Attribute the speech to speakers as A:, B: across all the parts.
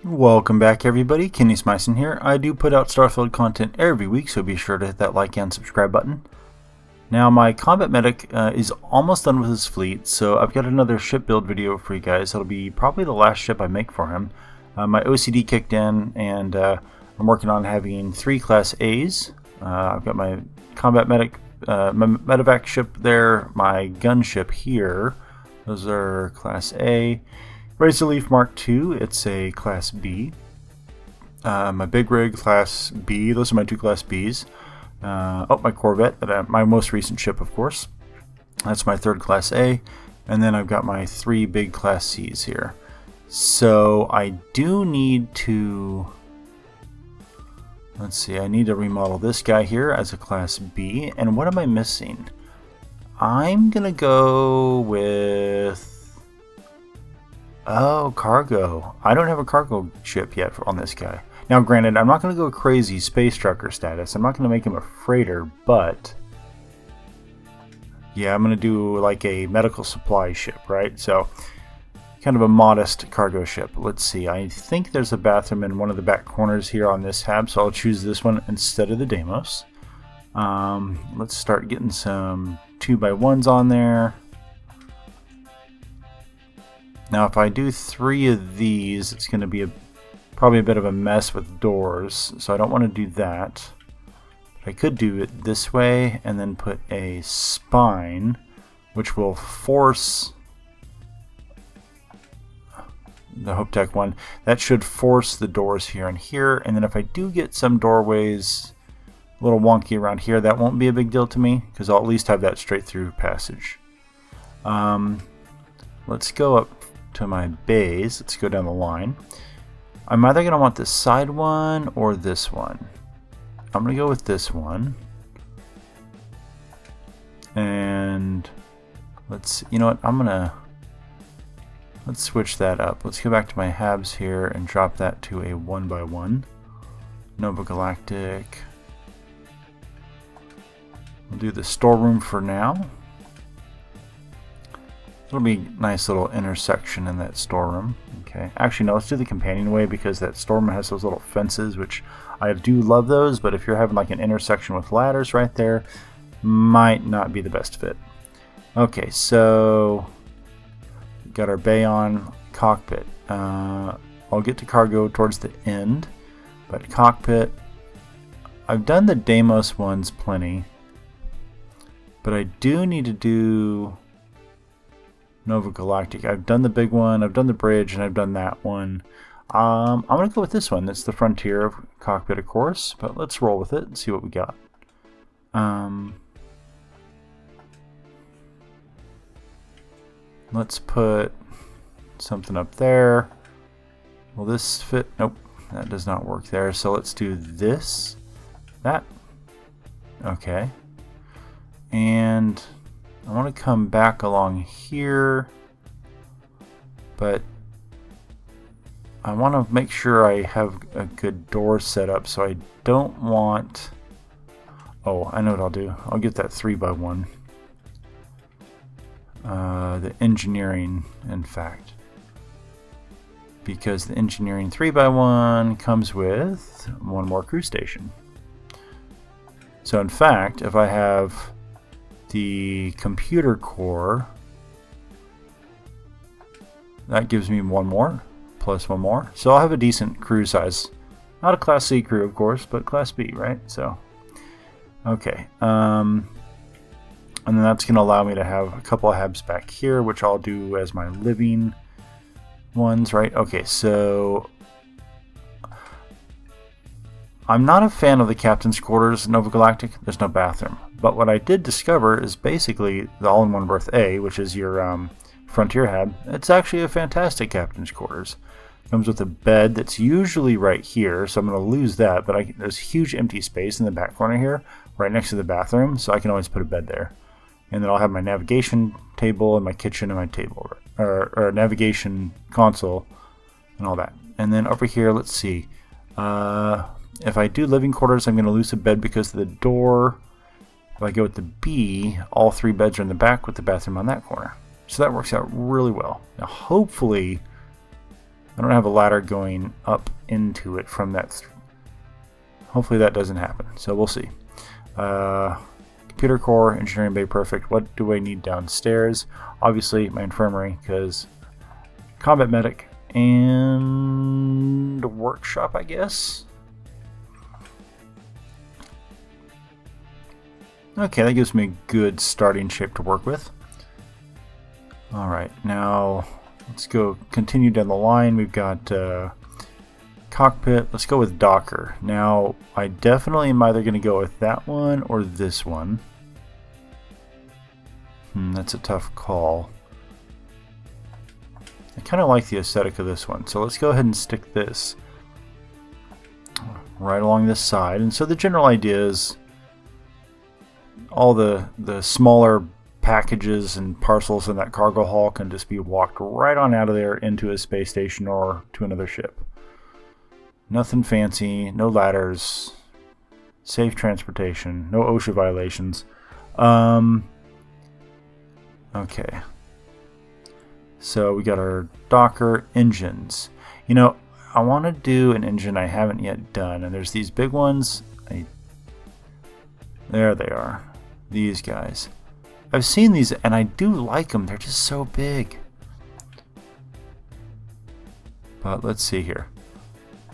A: Welcome back everybody, Kenny Smyson here. I do put out Starfield content every week, so be sure to hit that like and subscribe button. Now my combat medic is almost done with his fleet, so I've got another ship build video for you guys. It'll be probably the last ship I make for him. My OCD kicked in, and I'm working on having 3 Class A's. I've got my combat medic, my medevac ship there, my gun ship here. Those are Class A. Razor Leaf Mark II, it's a Class B. My Big Rig, Class B. Those are my 2 Class Bs. My Corvette, my most recent ship, of course. That's my 3rd Class A. And then I've got my 3 big Class Cs here. So I do need to... Let's see, I need to remodel this guy here as a Class B. And what am I missing? I'm going to go with... Oh, cargo. I don't have a cargo ship yet on this guy. Now, granted, I'm not going to go crazy space trucker status. I'm not going to make him a freighter, but... yeah, I'm going to do like a medical supply ship, right? So, kind of a modest cargo ship. Let's see. I think there's a bathroom in one of the back corners here on this Hab, so I'll choose this one instead of the Deimos. Let's start getting some 2x1s on there. Now if I do 3 of these, it's going to be probably a bit of a mess with doors, so I don't want to do that. But I could do it this way and then put a spine, which will force the Hope Tech one. That should force the doors here and here, and then if I do get some doorways a little wonky around here, that won't be a big deal to me, because I'll at least have that straight through passage. Let's go up to my bays. Let's go down the line. I'm either going to want this side one or this one. I'm going to go with this one. And let's, you know what, let's switch that up. Let's go back to my Habs here and drop that to a 1x1. Nova Galactic. We'll do the storeroom for now. It'll be a nice little intersection in that storeroom. Okay, actually no, let's do the companionway, because that storeroom has those little fences, which I do love those, but if you're having like an intersection with ladders right there, might not be the best fit. Okay, so got our bay on. Cockpit. I'll get to cargo towards the end, but cockpit, I've done the Deimos ones plenty, but I do need to do Nova Galactic. I've done the big one, I've done the bridge, and I've done that one. I'm going to go with this one. That's the Frontier cockpit, of course, but let's roll with it and see what we got. Let's put something up there. Will this fit? Nope, that does not work there. So let's do this, that. Okay. And I want to come back along here, but I want to make sure I have a good door set up, so I don't want... Oh, I know what I'll do. I'll get that 3x1. The engineering, in fact. Because the engineering 3x1 comes with 1 more crew station. So in fact, if I have the computer core, that gives me 1 more, plus 1 more. So I'll have a decent crew size. Not a Class C crew, of course, but Class B, right? So, okay. And then that's going to allow me to have a couple of Habs back here, which I'll do as my living ones, right? Okay, so I'm not a fan of the captain's quarters in Nova Galactic. There's no bathroom. But what I did discover is basically the all-in-one berth A, which is your Frontier Hab. It's actually a fantastic captain's quarters. Comes with a bed that's usually right here, so I'm going to lose that. But there's huge empty space in the back corner here, right next to the bathroom, so I can always put a bed there. And then I'll have my navigation table and my kitchen and my table, or navigation console and all that. And then over here, let's see. If I do living quarters, I'm going to lose a bed because of the door. If I go with the B, all 3 beds are in the back with the bathroom on that corner. So that works out really well. Now hopefully I don't have a ladder going up into it from that. Hopefully that doesn't happen. So we'll see. Computer core, engineering bay, perfect. What do I need downstairs? Obviously my infirmary, because combat medic and workshop, I guess. Okay, that gives me a good starting shape to work with. Alright, now let's go continue down the line. We've got cockpit. Let's go with Docker. Now, I definitely am either going to go with that one or this one. That's a tough call. I kind of like the aesthetic of this one, so let's go ahead and stick this right along this side. And so the general idea is all the smaller packages and parcels in that cargo hull can just be walked right on out of there into a space station or to another ship. Nothing fancy, no ladders, safe transportation, no OSHA violations. Okay. So we got our Docker engines. You know, I want to do an engine I haven't yet done, and there's these big ones. There they are. These guys. I've seen these and I do like them. They're just so big. But let's see here.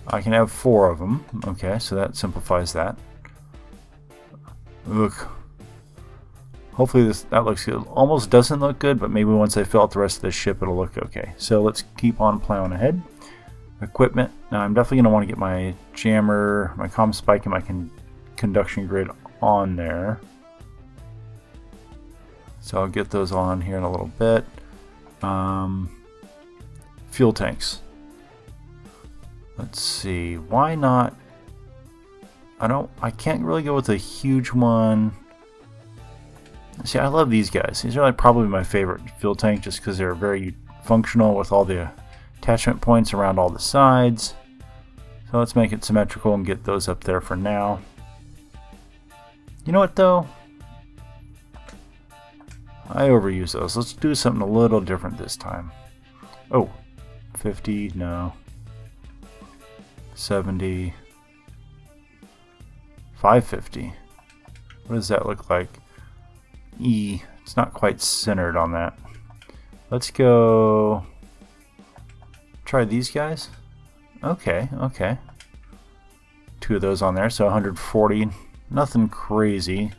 A: I can have 4 of them. Okay, so that simplifies that. Look. Hopefully that looks good. Almost doesn't look good, but maybe once I fill out the rest of the ship it'll look okay. So let's keep on plowing ahead. Equipment. Now I'm definitely going to want to get my jammer, my comm spike, and my conduction grid on there. So I'll get those on here in a little bit. Fuel tanks. Let's see. Why not? I can't really go with a huge one. See, I love these guys. These are like probably my favorite fuel tank just because they're very functional with all the attachment points around all the sides. So let's make it symmetrical and get those up there for now. You know what though? I overuse those. Let's do something a little different this time. Oh, 50, no. 70. 550. What does that look like? E. It's not quite centered on that. Let's go try these guys. Okay, okay. 2 of those on there, so 140. Nothing crazy.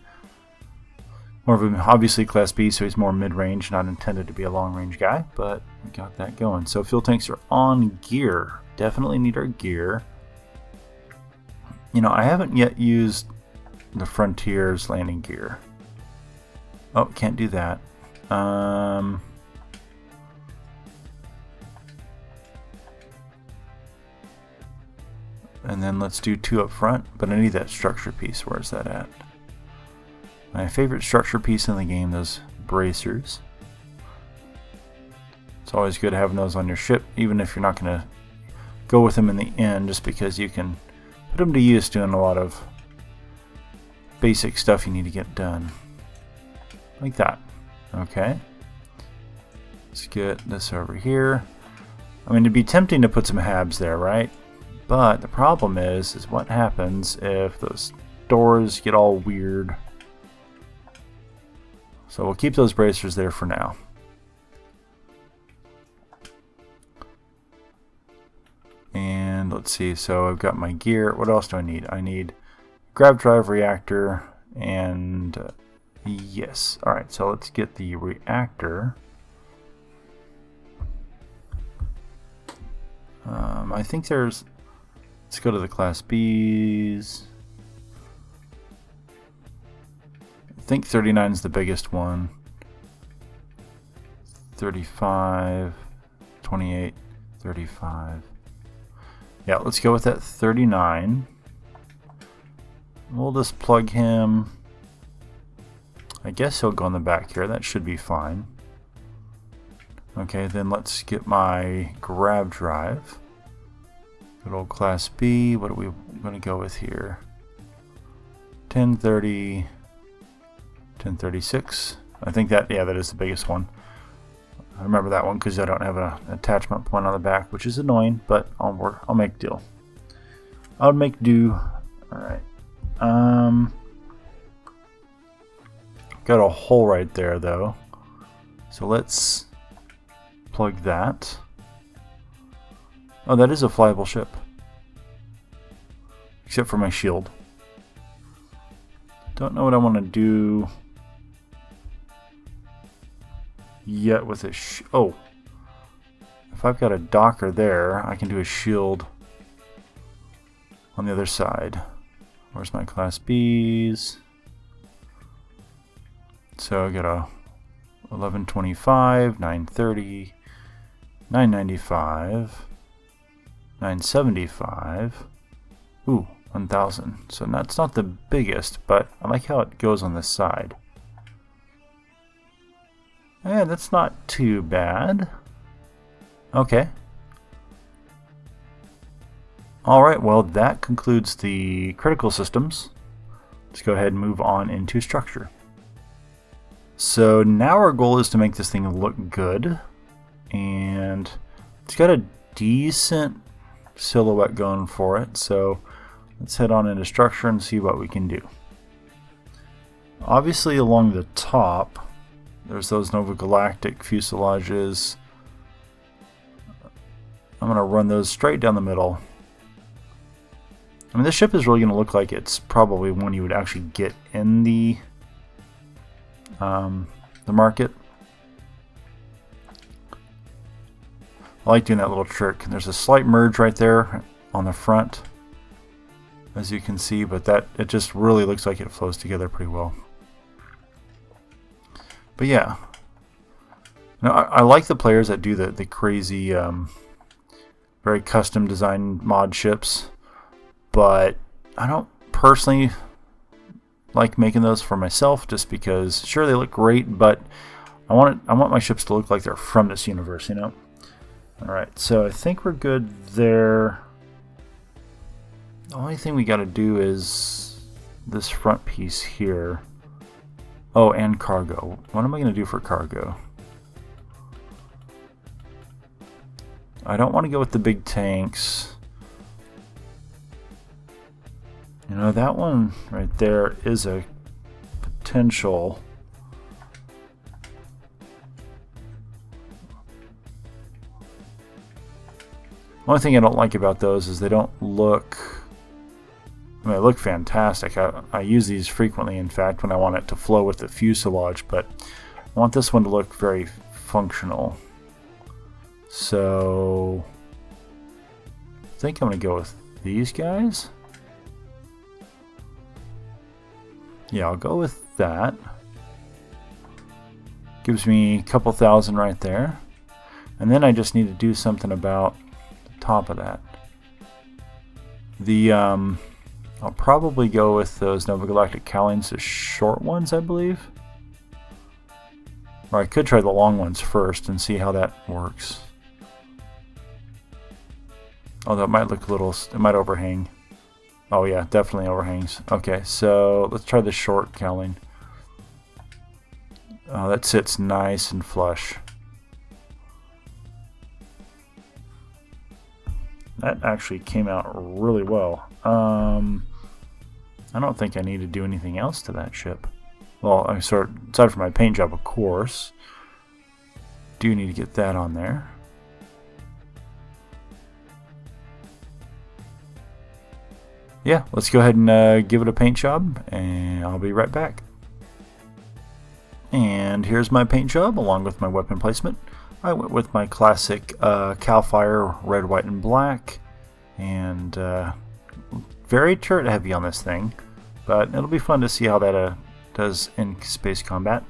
A: More of a, obviously class B, so he's more mid-range, not intended to be a long-range guy, but we got that going. So fuel tanks are on gear. Definitely need our gear. You know, I haven't yet used the Frontier's landing gear. Oh, can't do that. And then let's do 2 up front, but I need that structure piece. Where's that at? My favorite structure piece in the game, those bracers. It's always good having those on your ship, even if you're not going to go with them in the end, just because you can put them to use doing a lot of basic stuff you need to get done. Like that. Okay. Let's get this over here. I mean, it'd be tempting to put some Habs there, right? But the problem is what happens if those doors get all weird. So we'll keep those bracers there for now. And let's see, so I've got my gear. What else do I need? I need grav drive reactor and yes. Alright, so let's get the reactor. I think there's, let's go to the class B's. I think 39 is the biggest one. 35, 28, 35. Yeah, let's go with that 39. We'll just plug him. I guess he'll go in the back here. That should be fine. Okay, then let's get my grav drive. Good old class B. What are we going to go with here? 1030, 1036. I think that, yeah, that is the biggest one. I remember that one because I don't have an attachment point on the back, which is annoying, but I'll make do. I'll make do. Alright. Got a hole right there though. So let's plug that. Oh, that is a flyable ship. Except for my shield. Don't know what I want to do yet with it. Oh, if I've got a docker there, I can do a shield on the other side. Where's my class B's? So I got a 1125, 930, 995, 975. Ooh, 1000. So that's not the biggest, but I like how it goes on the side. And that's not too bad. Okay. Alright, well that concludes the critical systems. Let's go ahead and move on into structure. So now our goal is to make this thing look good. And it's got a decent silhouette going for it. So let's head on into structure and see what we can do. Obviously along the top, there's those Nova Galactic fuselages. I'm going to run those straight down the middle. I mean, this ship is really going to look like it's probably one you would actually get in the market. I like doing that little trick. There's a slight merge right there on the front, as you can see, but it just really looks like it flows together pretty well. But yeah, now, I like the players that do the crazy, very custom designed mod ships, but I don't personally like making those for myself, just because sure they look great, but I want my ships to look like they're from this universe, you know. All right, so I think we're good there. The only thing we got to do is this front piece here. Oh, and cargo. What am I going to do for cargo? I don't want to go with the big tanks. You know, that one right there is a potential. One thing I don't like about those is they don't look, I mean, they look fantastic. I use these frequently, in fact, when I want it to flow with the fuselage, but I want this one to look very functional. So I think I'm going to go with these guys. Yeah, I'll go with that. Gives me a couple thousand right there. And then I just need to do something about the top of that. I'll probably go with those Nova Galactic Cowlings, the short ones, I believe. Or I could try the long ones first and see how that works. Although it might look a little, it might overhang. Oh yeah, definitely overhangs. Okay, so let's try the short cowling. That sits nice and flush. That actually came out really well. I don't think I need to do anything else to that ship. Well, aside from my paint job, of course. Do need to get that on there. Yeah, let's go ahead and give it a paint job, and I'll be right back. And here's my paint job along with my weapon placement. I went with my classic Cal Fire red, white, and black, and very turret heavy on this thing, but it'll be fun to see how that does in space combat.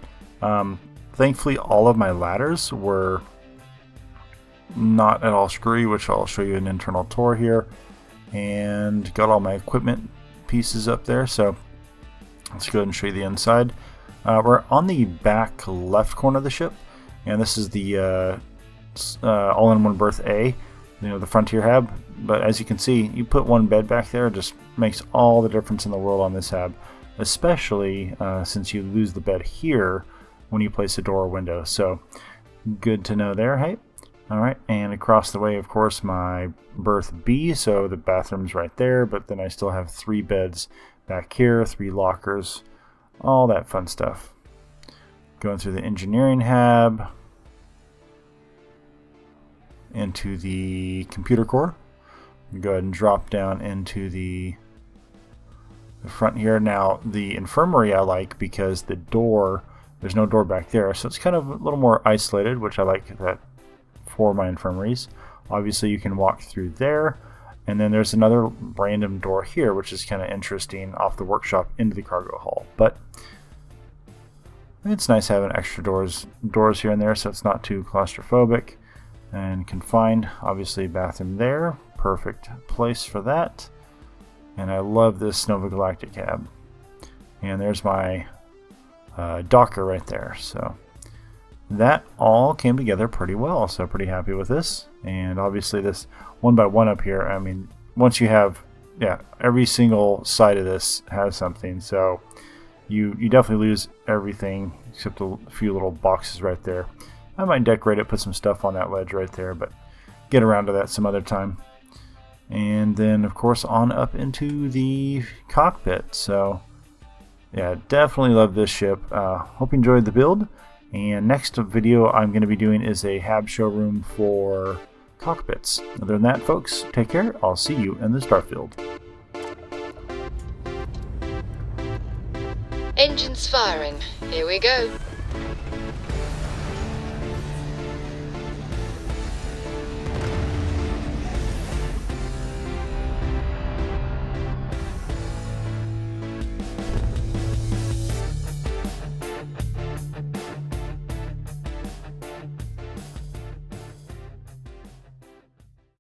A: Thankfully, all of my ladders were not at all screwy, which I'll show you an internal tour here. And got all my equipment pieces up there, so let's go ahead and show you the inside. We're on the back left corner of the ship, and this is the all-in-one berth A, you know, the Frontier Hab. But as you can see, you put one bed back there, it just makes all the difference in the world on this Hab, especially since you lose the bed here when you place a door or window. So Good to know there, hey? Alright, and across the way, of course, my berth B, so the bathroom's right there, but then I still have 3 beds back here, 3 lockers, all that fun stuff. Going through the engineering hab, into the computer core. Go ahead and drop down into the front here. Now, the infirmary I like because the door, there's no door back there, so it's kind of a little more isolated, which I like that for my infirmaries. Obviously, you can walk through there, and then there's another random door here, which is kind of interesting, off the workshop into the cargo hall. But it's nice having extra doors here and there, so it's not too claustrophobic and confined. Obviously, bathroom there, perfect place for that. And I love this Nova Galactic cab. And there's my Docker right there. So that all came together pretty well. So pretty happy with this. And obviously this 1x1 up here, I mean, once you have, every single side of this has something. So you definitely lose everything except a few little boxes right there. I might decorate it, put some stuff on that ledge right there, but get around to that some other time. And then, of course, on up into the cockpit. So, yeah, definitely love this ship. Hope you enjoyed the build. And next video I'm going to be doing is a Habs showroom for cockpits. Other than that, folks, take care. I'll see you in the Starfield.
B: Engines firing. Here we go.